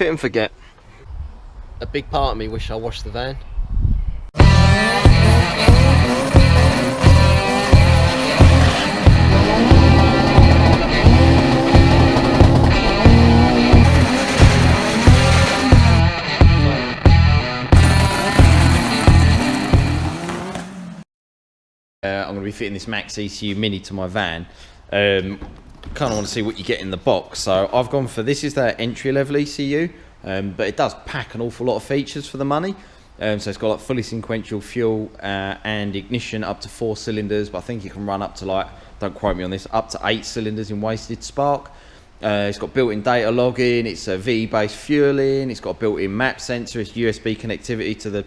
fit and forget. A big part of me wish I washed the van. I'm going to be fitting this MaxxECU Mini to my van. Kind of want to see what you get in the box. So I've gone for, this is the entry level ECU, but it does pack an awful lot of features for the money. So it's got like fully sequential fuel and ignition up to 4 cylinders, but I think you can run up to, like, don't quote me on this, up to 8 cylinders in wasted spark. It's got built-in data logging, it's a VE-based fueling, it's got a built-in map sensor, it's USB connectivity to the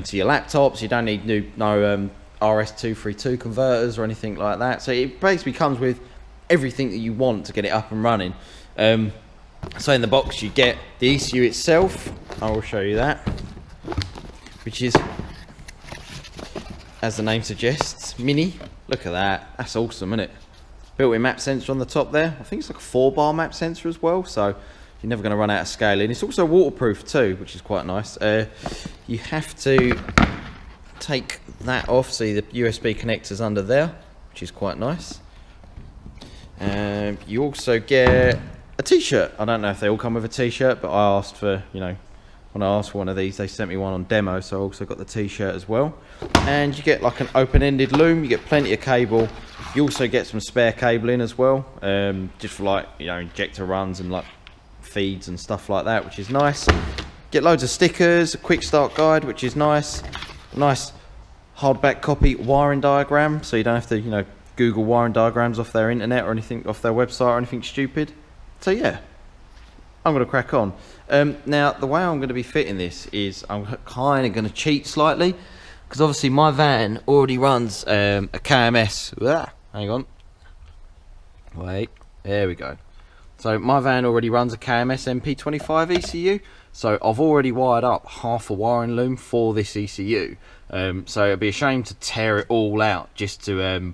to your laptops. You don't need no RS-232 converters or anything like that. So it basically comes with everything that you want to get it up and running. So in the box you get the ECU itself. I will show you that, which is, as the name suggests, mini. Look at that, that's awesome, isn't it? Built-in map sensor on the top there. I think it's like a 4-bar map sensor as well, so you're never going to run out of scaling. It's also waterproof too, which is quite nice. You have to take that off, see the USB connectors under there, which is quite nice. You also get a t-shirt. I don't know if they all come with a t-shirt, but I asked for, you know, when I asked for one of these, they sent me one on demo, so I also got the t-shirt as well. And you get like an open-ended loom, you get plenty of cable. You also get some spare cabling as well, just for, like, you know, injector runs and like feeds and stuff like that, which is nice. Get loads of stickers, a quick start guide, which is nice. Nice hardback copy wiring diagram, so you don't have to, you know, Google wiring diagrams off their internet or anything, off their website or anything stupid. So yeah, I'm going to crack on. Now, the way I'm going to be fitting this is I'm kind of going to cheat slightly, because obviously my van already runs a KMS. Hang on. Wait, there we go. So my van already runs a KMS MP25 ECU, so I've already wired up half a wiring loom for this ECU. So it'd be a shame to tear it all out just to,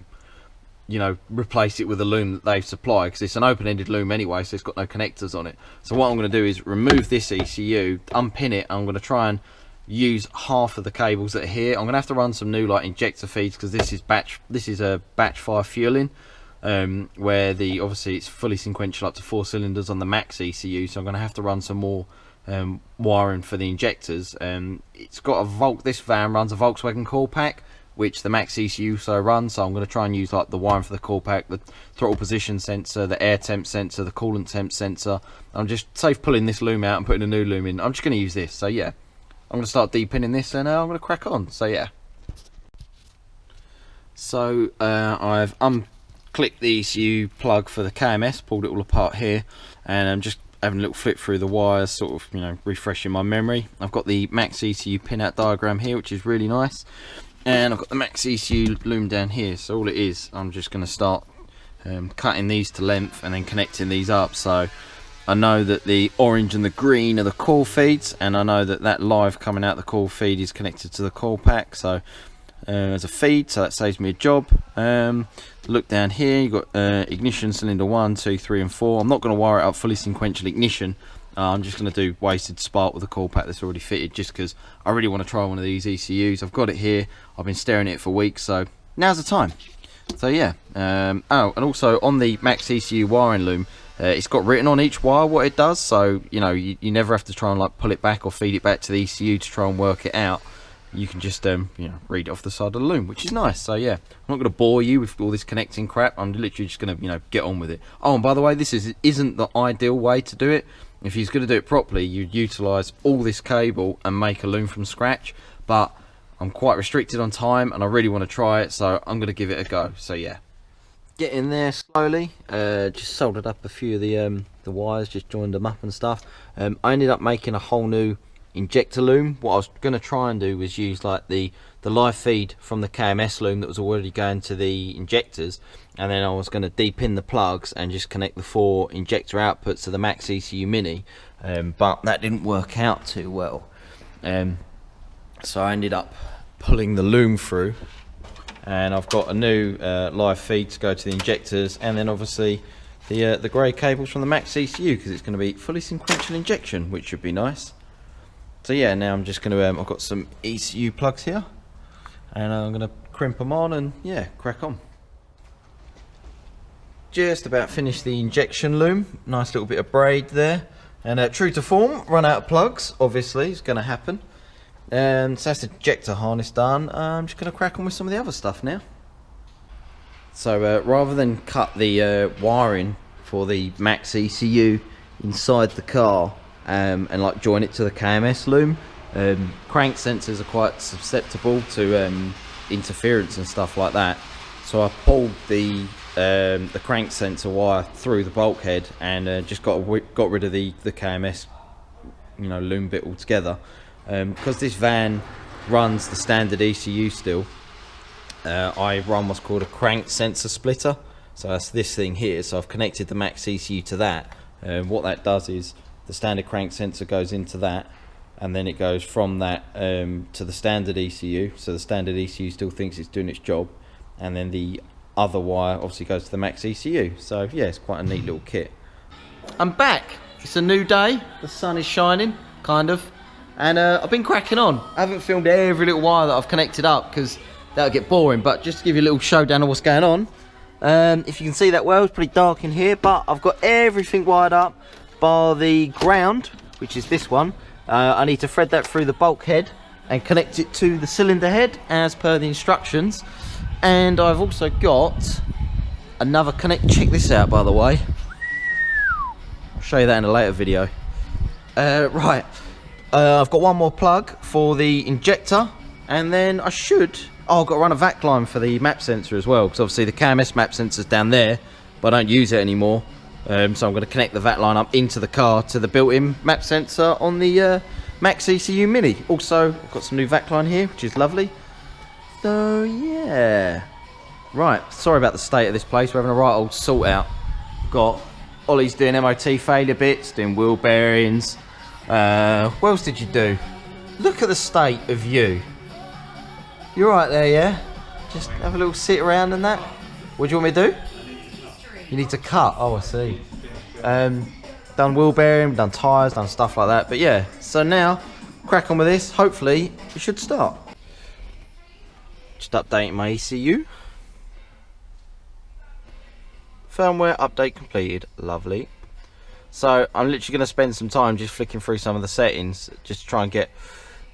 you know, replace it with a loom that they've supplied, because it's an open-ended loom anyway, so it's got no connectors on it. So what I'm going to do is remove this ECU, unpin it, and I'm going to try and use half of the cables that are here. I'm going to have to run some new, like, injector feeds, because this is a batch fire fueling, where obviously it's fully sequential up to 4 cylinders on the MaxxECU, so I'm going to have to run some more wiring for the injectors. It's got this van runs a Volkswagen coil pack, which the MaxxECU so runs, so I'm going to try and use like the wiring for the coil pack, the throttle position sensor, the air temp sensor, the coolant temp sensor. I'm just safe pulling this loom out and putting a new loom in. I'm just going to use this, so yeah, I'm going to start de-pinning this and I'm going to crack on, so yeah. So I've unclipped the ECU plug for the KMS, pulled it all apart here, and I'm just having a little flip through the wires, sort of, you know, refreshing my memory. I've got the MaxxECU pinout diagram here, which is really nice, and I've got the MaxxECU loom down here. So all it is, I'm just going to start cutting these to length and then connecting these up. So I know that the orange and the green are the coil feeds, and I know that that live coming out the coil feed is connected to the coil pack, so as a feed, so that saves me a job. Look down here, you've got ignition cylinder 1, 2, 3 and 4. I'm not going to wire it up fully sequential ignition. I'm just going to do wasted spark with the coil pack that's already fitted, just because I really want to try one of these ECUs. I've got it here, I've been staring at it for weeks, so now's the time. So yeah, oh, and also on the MaxxECU wiring loom, it's got written on each wire what it does, so you know, you never have to try and like pull it back or feed it back to the ECU to try and work it out. You can just you know, read it off the side of the loom, which is nice. So yeah, I'm not going to bore you with all this connecting crap. I'm literally just going to, you know, get on with it. Oh, and by the way, this isn't the ideal way to do it. If you're going to do it properly, you'd utilise all this cable and make a loom from scratch, but I'm quite restricted on time and I really want to try it, so I'm going to give it a go. So yeah, get in there slowly. Just soldered up a few of the wires, just joined them up and stuff. I ended up making a whole new injector loom. What I was going to try and do was use like the live feed from the KMS loom that was already going to the injectors, and then I was going to de-pin the plugs and just connect the 4 injector outputs to the MaxxECU Mini, but that didn't work out too well. So I ended up pulling the loom through, and I've got a new live feed to go to the injectors, and then obviously the grey cables from the MaxxECU, because it's going to be fully sequential injection, which should be nice. So yeah, now I'm just going to, I've got some ECU plugs here, and I'm going to crimp them on and yeah, crack on. Just about finished the injection loom, nice little bit of braid there, and true to form, run out of plugs, obviously, it's going to happen. So that's the ejector harness done. I'm just going to crack on with some of the other stuff now. So rather than cut the wiring for the MaxxECU inside the car and like join it to the KMS loom, crank sensors are quite susceptible to interference and stuff like that. So I pulled the crank sensor wire through the bulkhead and just got rid of the KMS, you know, loom bit altogether. Because this van runs the standard ECU still, I run what's called a crank sensor splitter. So that's this thing here. So I've connected the MaxxECU to that. What that does is the standard crank sensor goes into that, and then it goes from that to the standard ECU. So the standard ECU still thinks it's doing its job, and then the other wire obviously goes to the MaxxECU. So yeah, it's quite a neat little kit. I'm back. It's a new day. The sun is shining, kind of. And I've been cracking on. I haven't filmed every little wire that I've connected up because that'll get boring, but just to give you a little showdown of what's going on. If you can see that well, it's pretty dark in here, but I've got everything wired up bar the ground, which is this one. I need to thread that through the bulkhead and connect it to the cylinder head as per the instructions. And I've also got another connect. Check this out, by the way. I'll show you that in a later video. Right. I've got one more plug for the injector, and then I should... Oh, I've got to run a vac line for the map sensor as well, because obviously the KMS map sensor's down there, but I don't use it anymore. So I'm going to connect the vac line up into the car to the built-in map sensor on the MaxxECU Mini. Also, I've got some new vac line here, which is lovely. So, yeah. Right, sorry about the state of this place. We're having a right old sort out. Got Ollie's doing MOT failure bits, doing wheel bearings. What else did you do? Look at the state of you. You're right there, yeah? Just have a little sit around and that. What do you want me to do? You need to cut. Oh, I see. Done wheel bearing, done tyres, done stuff like that. But yeah, so now, crack on with this. Hopefully, it should start. Just updating my ECU. Firmware update completed. Lovely. So I'm literally going to spend some time just flicking through some of the settings, just to try and get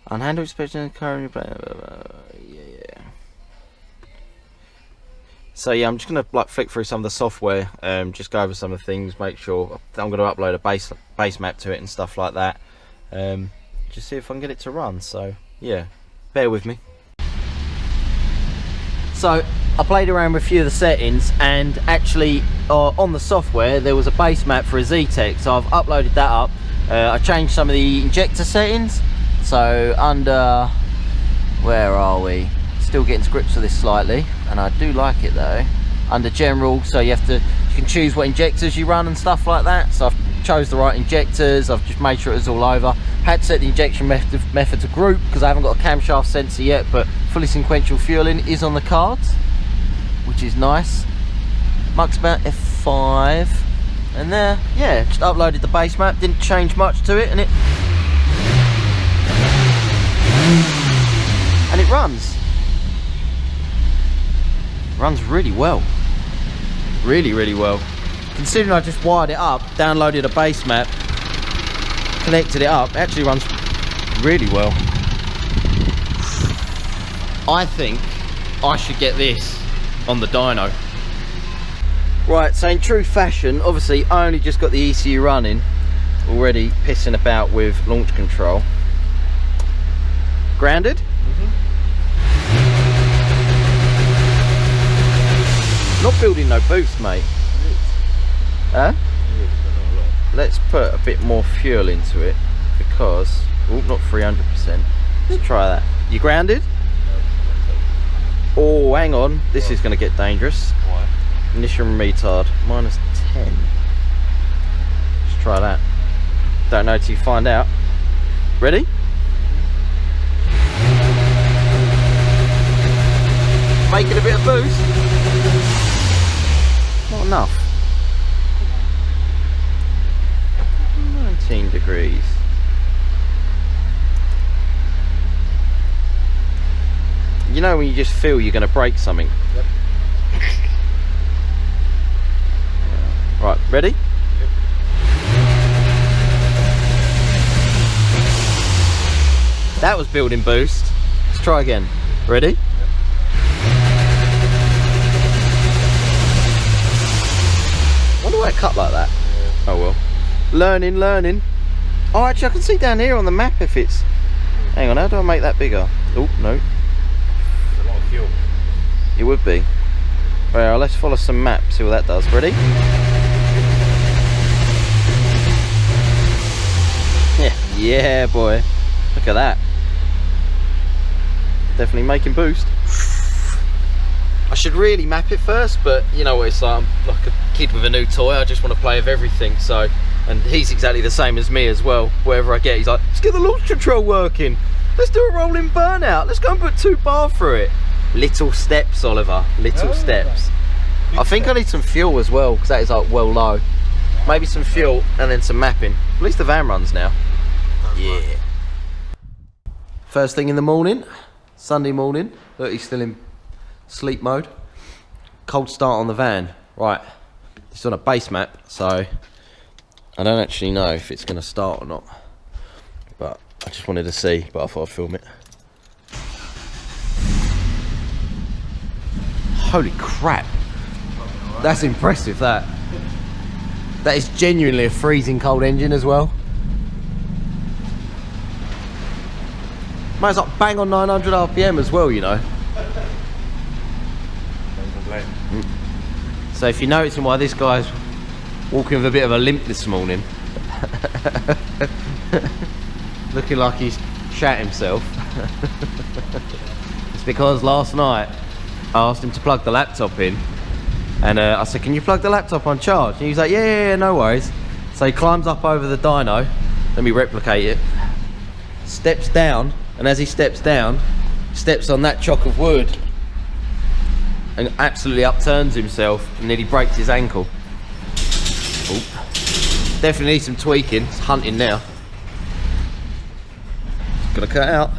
unhandled inspection current. Yeah. So yeah, I'm just going to like flick through some of the software, just go over some of the things, make sure I'm going to upload a base map to it and stuff like that. Just see if I can get it to run. So yeah, bear with me. So I played around with a few of the settings, and actually on the software there was a base map for a Z-Tech, so I've uploaded that up. I changed some of the injector settings. So under, where are we? Still getting to grips with this slightly, and I do like it though. Under general, so you can choose what injectors you run and stuff like that. So I've chose the right injectors. I've just made sure it was all over. Had to set the injection method to group because I haven't got a camshaft sensor yet, but fully sequential fueling is on the cards, which is nice. Mux mount F5, and there, yeah, just uploaded the base map. Didn't change much to it, and it runs. Runs really well. Really well. Considering I just wired it up, downloaded a base map, connected it up, it actually runs really well. I think I should get this on the dyno. Right, so in true fashion, obviously I only just got the ECU running, already pissing about with launch control. Grounded? Not building no boost, mate. Huh? Let's put a bit more fuel into it because, oh, not 300%. Let's try that. You grounded? Oh, hang on. This is going to get dangerous. Why? Ignition retard, -10. Let's try that. Don't know till you find out. Ready? Making a bit of boost. Not enough. 18 degrees. You know when you just feel you're going to break something? Yep. Right, ready? Yep. That was building boost. Let's try again. Ready? Yep. Wonder why it cut like that. Yeah. Oh well. Learning, learning. Oh, actually I can see down here on the map if it's... Hang on, how do I make that bigger? Oh, no. There's a lot of fuel. It would be. Well, let's follow some maps, see what that does. Ready? Yeah, yeah, boy. Look at that. Definitely making boost. I should really map it first, but you know what it's like. I'm like a kid with a new toy. I just want to play with everything. So, and he's exactly the same as me as well. Wherever I get, he's like, let's get the launch control working. Let's do a rolling burnout. Let's go and put 2 bar through it. Little steps, Oliver. Little steps. I think I need some fuel as well, because that is like well low. Maybe some fuel and then some mapping. At least the van runs now. Yeah. First thing in the morning, Sunday morning. Look, he's still in sleep mode. Cold start on the van. Right, it's on a base map, so I don't actually know if it's going to start or not. But I just wanted to see, but I thought I'd film it. Holy crap. That's impressive, that. That is genuinely a freezing cold engine as well. Man, it's like bang on 900 RPM as well, you know. So if you're noticing why this guy's walking with a bit of a limp this morning, looking like he's shat himself, it's because last night I asked him to plug the laptop in, and I said, can you plug the laptop on charge? And he was like, yeah, no worries. So he climbs up over the dyno, let me replicate it, steps down, and as he steps down, steps on that chock of wood and absolutely upturns himself and nearly breaks his ankle. Oop. Definitely needs some tweaking. It's hunting now. Gonna cut out.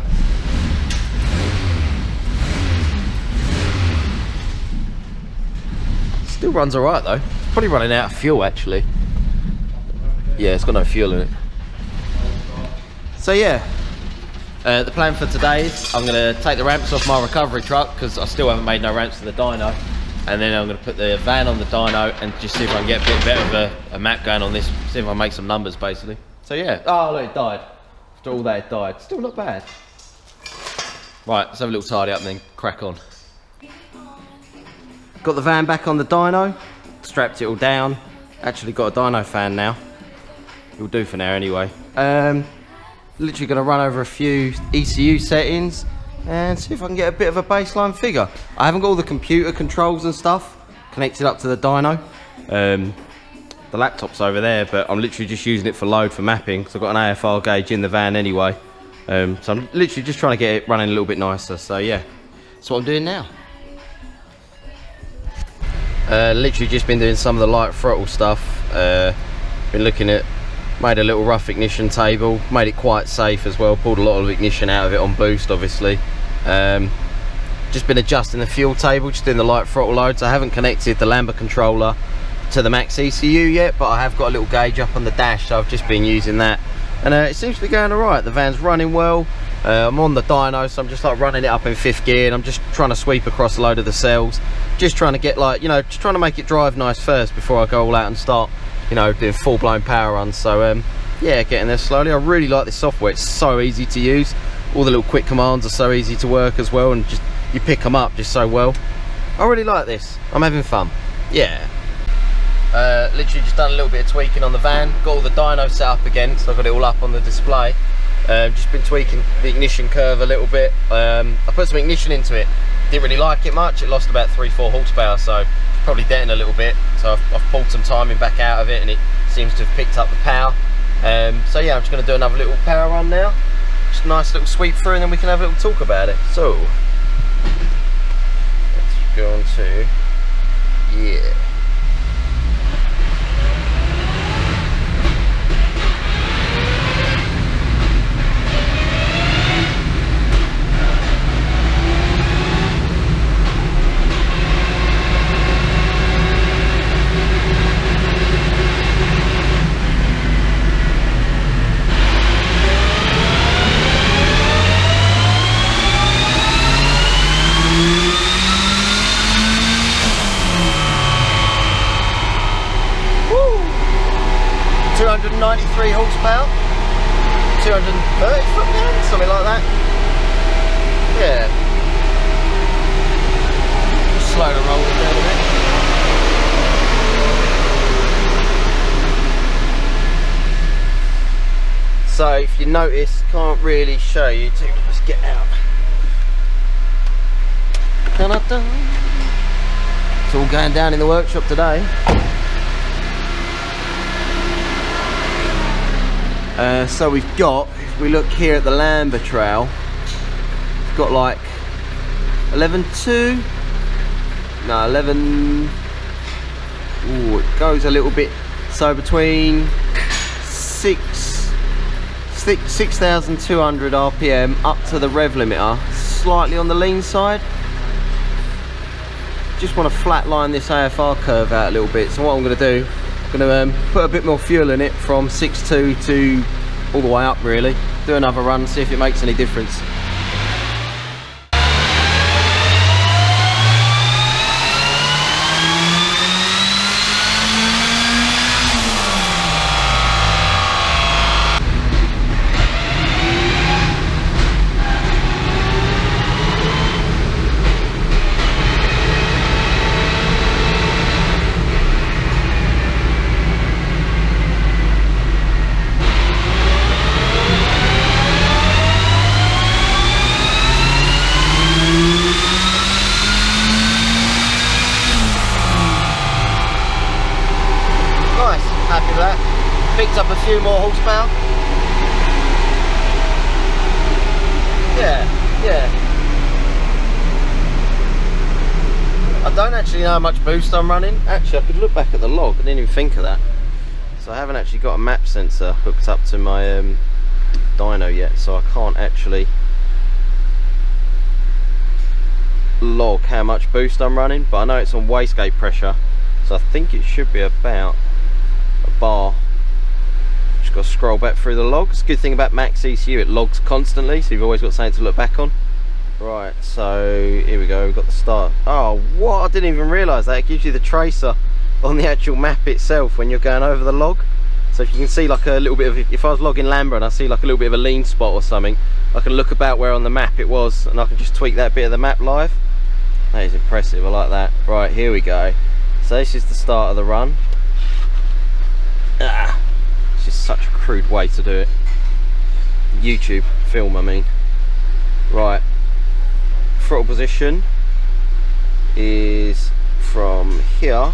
Still runs alright though. It's probably running out of fuel actually. Yeah, it's got no fuel in it. So yeah, the plan for today is I'm going to take the ramps off my recovery truck because I still haven't made no ramps to the dyno, and then I'm going to put the van on the dyno and just see if I can get a bit better of a map going on this, see if I can make some numbers basically. So yeah, oh look, it died. After all that it died. Still not bad. Right, let's have a little tidy up and then crack on. Got the van back on the dyno, strapped it all down. Actually got a dyno fan now. It'll do for now anyway. Literally going to run over a few ECU settings and see if I can get a bit of a baseline figure. I haven't got all the computer controls and stuff connected up to the dyno. The laptop's over there, but I'm literally just using it for load for mapping because I've got an AFR gauge in the van anyway. So I'm literally just trying to get it running a little bit nicer. So yeah, that's what I'm doing now. Literally just been doing some of the light throttle stuff. Been looking at, made a little rough ignition table, made it quite safe as well, pulled a lot of ignition out of it on boost obviously. Just been adjusting the fuel table, just doing the light throttle loads. I haven't connected the Lambda controller to the MaxxECU yet, but I have got a little gauge up on the dash, so I've just been using that. And it seems to be going alright, the van's running well. I'm on the dyno, so I'm just like running it up in 5th gear, and I'm just trying to sweep across a load of the cells. Just trying to get like, you know, just trying to make it drive nice first before I go all out and start, you know, doing full-blown power runs. So yeah, getting there slowly. I really like this software, it's so easy to use. All the little quick commands are so easy to work as well, and just you pick them up just so well. I really like this, I'm having fun. Yeah. Literally just done a little bit of tweaking on the van, got all the dyno set up again, so I've got it all up on the display. Just been tweaking the ignition curve a little bit. I put some ignition into it, didn't really like it much, it lost about 3-4 horsepower, so it's probably denting a little bit, so I've pulled some timing back out of it and it seems to have picked up the power. So yeah, I'm just going to do another little power run now, just a nice little sweep through, and then we can have a little talk about it. So let's go on to, yeah. 93 horsepower, 230 foot-pounds, something like that. Yeah. Just slow the roll down a bit. So if you notice, can't really show you too. Let's get out. Dun-dun-dun. It's all going down in the workshop today. So we've got, if we look here at the Lambert trail, we've got like 11.2, no 11, ooh, it goes a little bit, so between 6,200 RPM up to the rev limiter, slightly on the lean side. Just want to flatline this AFR curve out a little bit, so what I'm going to do, I'm going to put a bit more fuel in it from 6.2 to all the way up really, do another run, see if it makes any difference. Happy with that. Picked up a few more horsepower. Yeah. I don't actually know how much boost I'm running. Actually, I could look back at the log. I didn't even think of that. So I haven't actually got a map sensor hooked up to my dyno yet, so I can't actually log how much boost I'm running. But I know it's on wastegate pressure, so I think it should be about a bar. Just got to scroll back through the logs. Good thing about MaxxECU, it logs constantly, so you've always got something to look back on. Right, so here we go, we've got the start. Oh, what? I didn't even realise that. It gives you the tracer on the actual map itself when you're going over the log. So if you can see like a little bit of, if I was logging Lambert and I see like a little bit of a lean spot or something, I can look about where on the map it was and I can just tweak that bit of the map live. That is impressive, I like that. Right, here we go. So this is the start of the run. It's just such a crude way to do it. YouTube film, I mean. Right, throttle position is from here.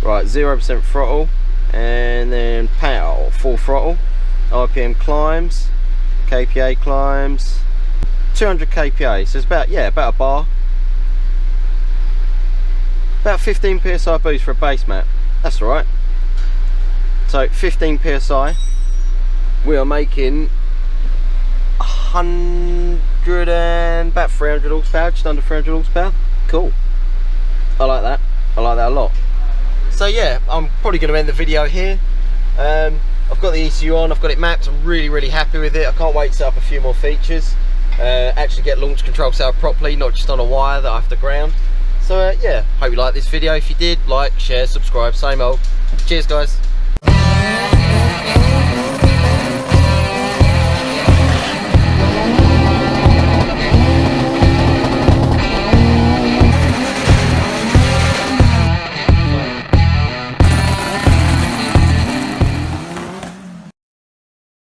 Right, 0% throttle, and then pow, full throttle. RPM climbs, kPa climbs, 200 kPa. So it's about, yeah, about a bar. About 15 psi boost for a base map. That's right. So 15 psi, we are making 100 and about 300 horsepower, just under 300 horsepower. Cool. I like that. I like that a lot. So yeah, I'm probably going to end the video here. I've got the ECU on, I've got it mapped. I'm really happy with it. I can't wait to set up a few more features. Actually get launch control set up properly, not just on a wire that I have to ground. So yeah, hope you liked this video. If you did, like, share, subscribe, same old. Cheers guys.